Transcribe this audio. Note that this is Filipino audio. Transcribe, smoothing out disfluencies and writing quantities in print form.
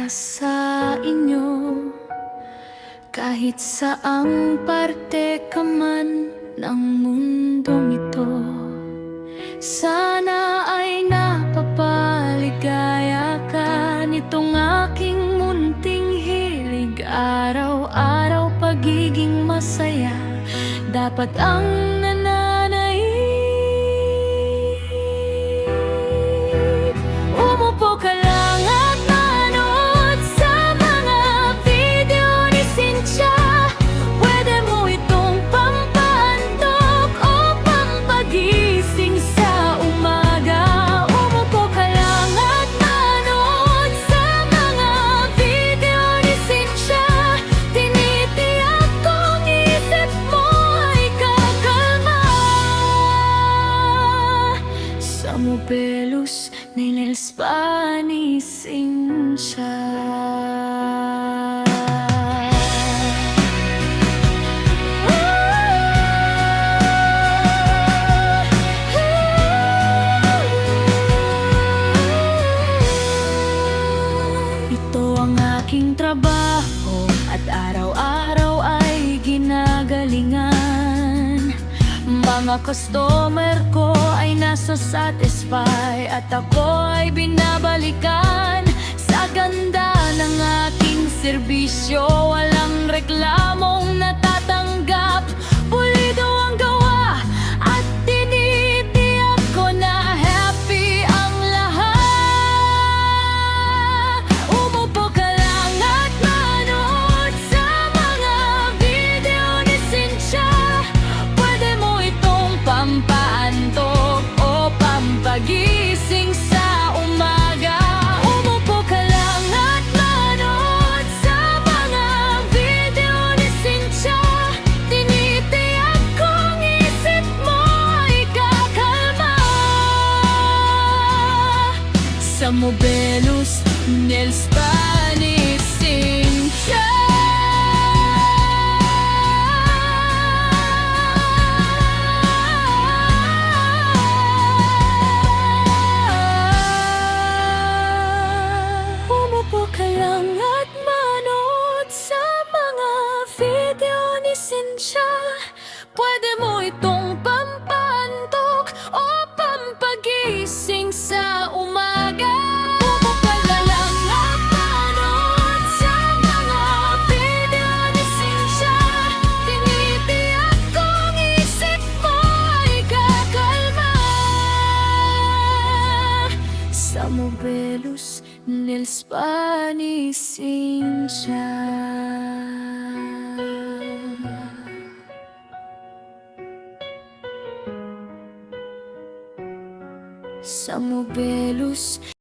para sa inyo. Kahit saang parte ka man ng mundong ito, sana ay napapaligaya ka nitong aking munting hilig. Araw-araw pagiging masaya dapat ang nananaig. Umupo ka lang at manood sa mga video ni Cynthia. Pwede mo itong pampaantok o pampagising sa umaga. Umupo ka lang at manood sa mga video ni Cynthia. Tinitiyak kong isip mo ay kakalma. Sa Mobelos ni Nels pa ni Cynthia. Ito ang aking trabaho at araw-araw ay ginagalingan. Mga customer ko ay nasa-satisfy at ako ay binabalikan. Sa ganda ng aking serbisyo, walang reklamong natatanggap. Pulido ang gawa at tinitiyak ko na happy ang lahat. Umupo ka lang at manood sa mga video ni Cynthia. Pwede mo itong pampaantok o pampagising sa umaga. Umupo ka lang at manood sa mga video ni Cynthia. Tinitiyak kong isip mo ay kakalma. Sa Mobelos, Nels pa ni Cynthia. Umupo ka lang at manood sa mga video ni Cynthia. Pwede mo itong pampaantok o pampagising sa umaga. Umupo ka lang at manood sa mga video ni Cynthia. Tinitiyak kong isip mo ay kakalma. Sa Mobelos, Nels pa ni Cynthia. Sa Mobelos.